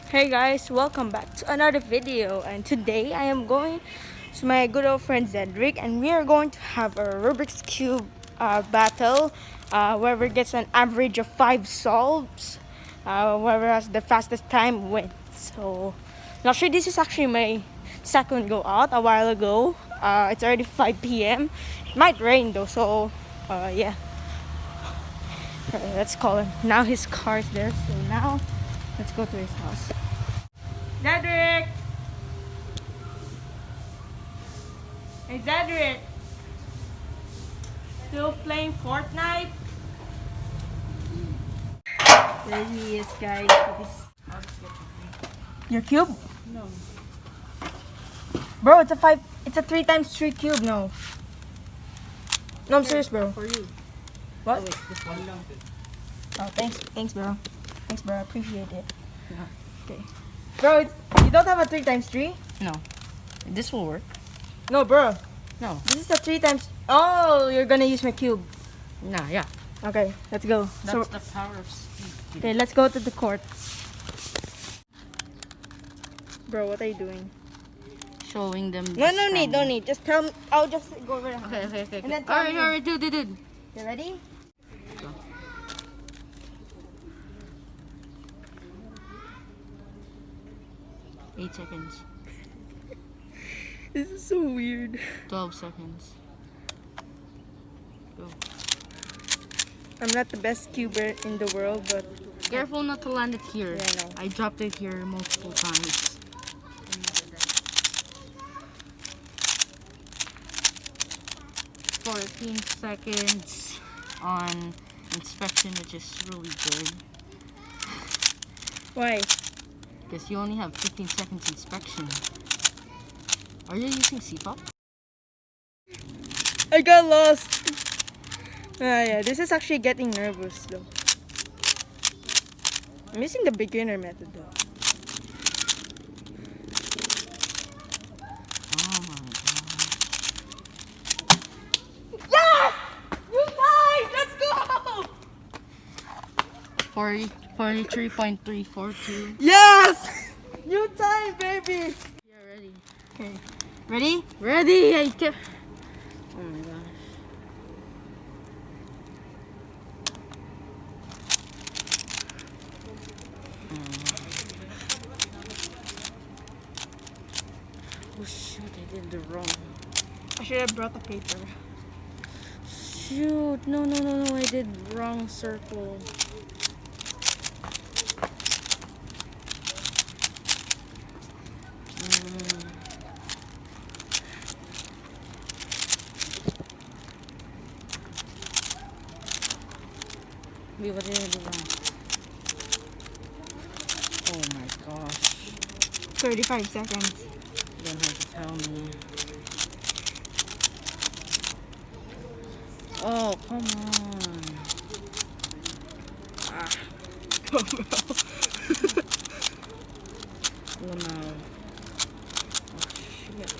Hey guys, welcome back to another video, and today I am going to my good old friend Zedrick, and we are going to have a Rubik's Cube battle. Whoever gets an average of 5 solves, whoever has the fastest time wins. So, not sure, this is actually my second go out a while ago. It's already 5 p.m. It might rain though, so yeah. Let's call him. Now his car is there, so now let's go to his house. Zedrick! Hey Zedrick! Still playing Fortnite? There he is, guys. Your cube? No. Bro, it's a 3 times 3 cube, no. No, I'm serious, bro. For you. What? Oh, wait, this one lang. Oh, thanks, bro. Thanks, bro. I appreciate it. Yeah. Okay. Bro, you don't have a 3 times 3? No. This will work. No, bro. No. This is a 3 times. Oh, you're gonna use my cube. Nah, yeah. Okay, let's go. That's the power of speed. Okay, let's go to the court. Bro, what are you doing? Showing them. No need. Just tell me. I'll just go over there. Okay. And then tell me. Alright, dude. You ready? Go. 8 seconds. This is so weird. 12 seconds. Go. I'm not the best cuber in the world, but Careful not to land it here. Yeah, I know. I dropped it here multiple times. 14 seconds on inspection, which is really good. why? Because you only have 15 seconds inspection. Are you using CPOP? I got lost. Yeah, this is actually getting nervous though. I'm using the beginner method though. Oh my god. Yes! You tied! Let's go! 43.342. Yes! You tied, baby! Yeah, ready. Okay. Ready? Ready! Oh my gosh. Oh shoot, I did the wrong. I should have brought a paper. Shoot, no, I did wrong circle. Wait, what did I do wrong? Oh my gosh. 35 seconds. You don't have to tell me. Oh, come on. Ah. Oh no. Oh shit.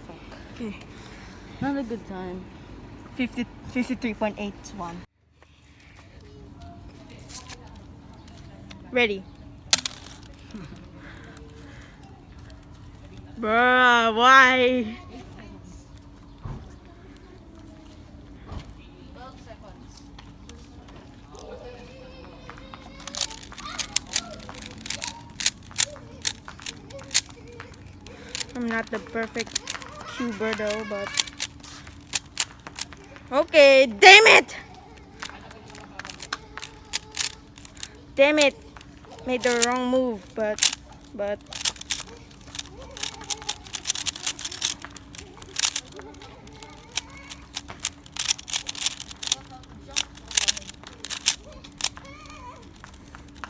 Fuck. Okay. Not a good time. 53.81. Ready. Bruh, why? 12 seconds. I'm not the perfect cuber though, but okay, damn it! Damn it! Made the wrong move, but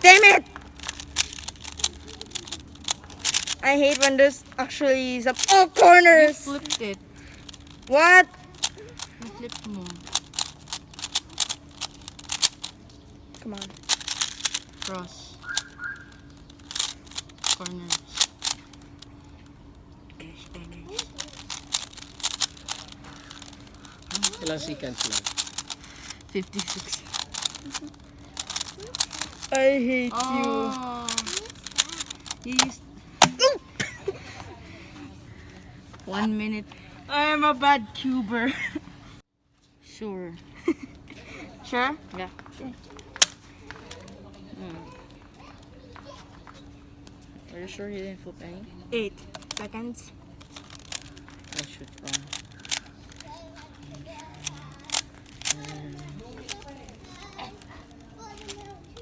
damn it! I hate when there's actually some You corners. flipped it. What? You flipped mo. Come on. Cross. Corners. Ilang seconds lang? 56. I hate Oh. You used you. 1 minute. I am a bad cuber. Sure. Sure? Yeah. Are you sure you didn't flip any? 8 seconds. Oh shoot, wrong.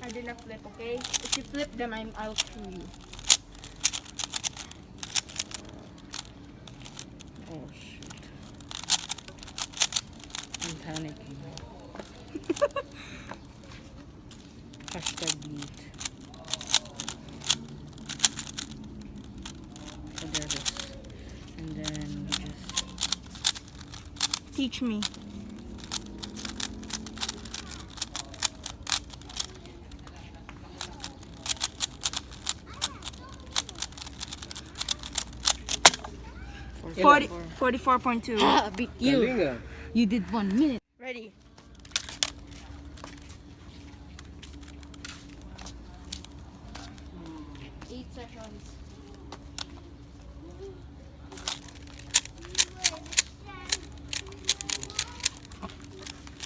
I did not flip, okay? If you flip them, I'll kill you. Oh shoot. I'm panicking. Hashtag mute. Oh, there it is. And then we just Teach me. forty. 44.2. Ah, beat you. Galing ah. You did 1 minute. Ready? Eight seconds.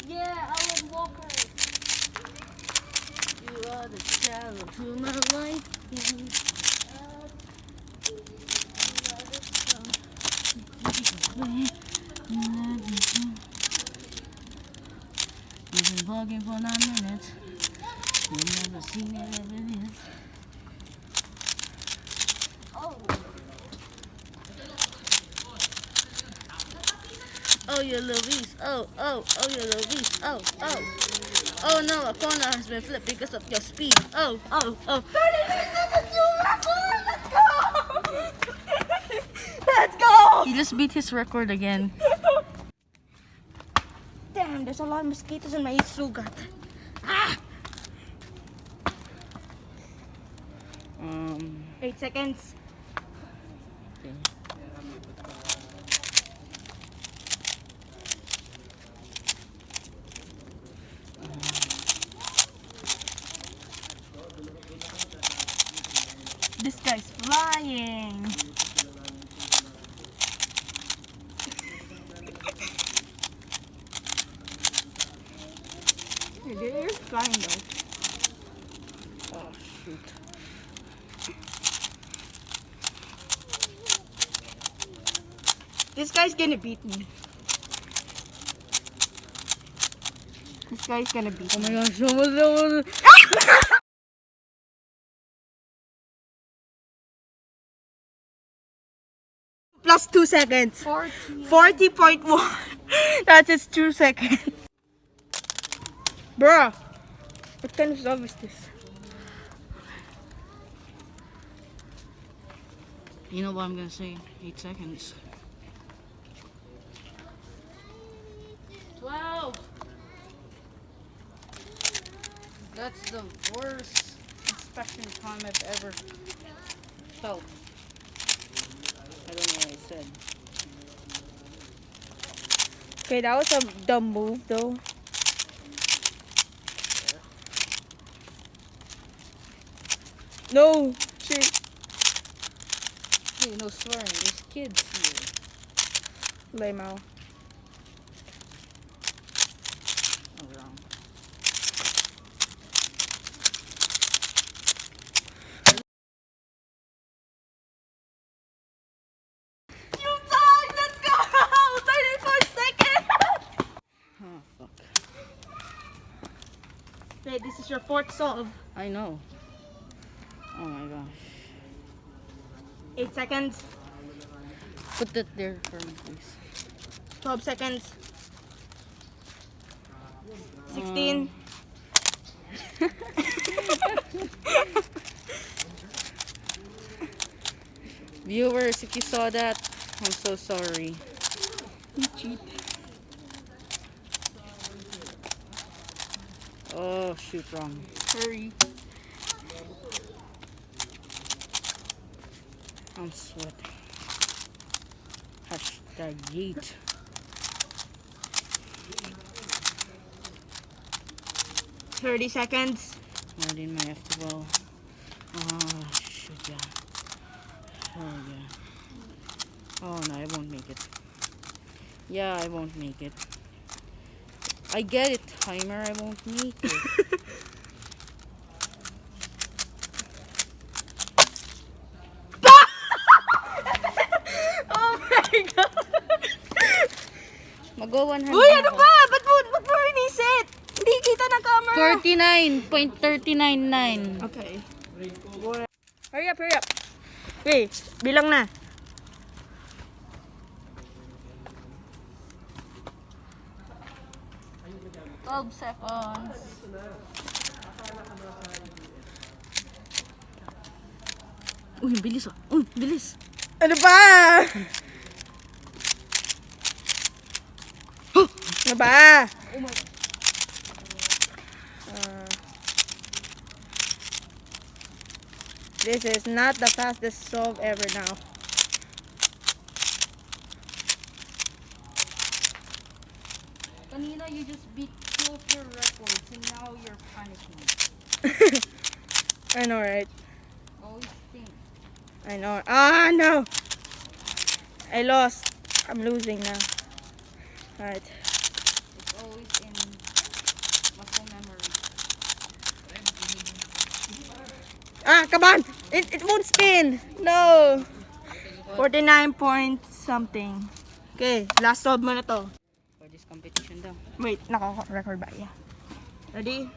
Yeah, Alan Walker. You are the shadow to my life. You are the sun. You've been walking for 9 minutes. You've never seen it ever yet. Oh, you little beast. Oh, you little beast. Oh. Oh no, a corner has been flipped because of your speed. Oh. 30 seconds, let's go! He just beat his record again. Damn, there's a lot of mosquitoes in my sugat. 8 seconds. Okay. This guy's flying. You're flying though. Oh shoot. This guy's gonna beat me. This guy's gonna beat Oh me. my gosh, almost. Plus 2 seconds. 40.1. That's its 2 seconds. Bruh. What kind of stuff is this? You know what I'm gonna say? 8 seconds. 12. That's the worst inspection time I've ever felt. I don't know what I said. Okay, that was a dumb move though. No. Shit. Hey, no swearing. There's kids here. Lame out. Oh, wrong. You died! Let's go! 34 seconds! Oh, fuck. Okay, this is your fourth solve. I know. Oh my gosh. 8 seconds. Put that there for me, please. 12 seconds. 16. Viewers, if you saw that, I'm so sorry. You cheat. Oh, shoot, wrong. Hurry. I'm sweating. Hashtag yeet. $30 seconds. More than my F12. Oh, shit, yeah. Oh, yeah. Oh, no, I won't make it. Yeah, I won't make it. I get it, timer. I won't make it. Oh my God! Mag-go 100 Uy, ano ba? Ba't mo riniset? Hindi kita ng camera. 49.399. Okay. Hurry up, hurry up. Okay, bilang na. Seconds. Uy, bilis ah. Uy, bilis. Ano ba? Ano ba? Oh my. This is not the fastest solve ever now. Kanina, you just beat 2 of your records and now you're panicking. I know, right? Always think. I know. Ah, no! I lost. I'm losing now. Alright. It's always in muscle memory. Ah, come on! It won't spin! No! 49 point something. Okay, last solve mo na to. For this competition daw. Wait, naka-record ba? Yeah. Ready?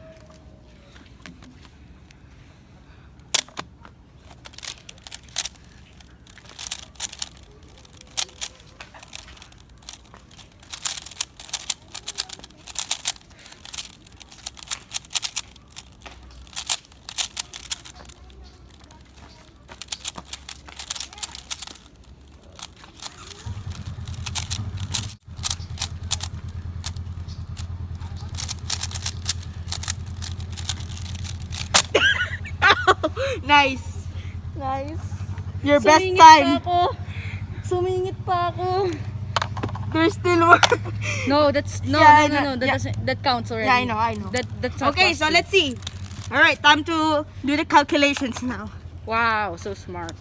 Nice. Nice. Your best time. Sumingit pa ako. There's still more. No, that's no, Yeah, no. That yeah. doesn't. That counts already. Yeah, I know. That's not Okay, so positive. let's see. All right, time to do the calculations now. Wow, so smart.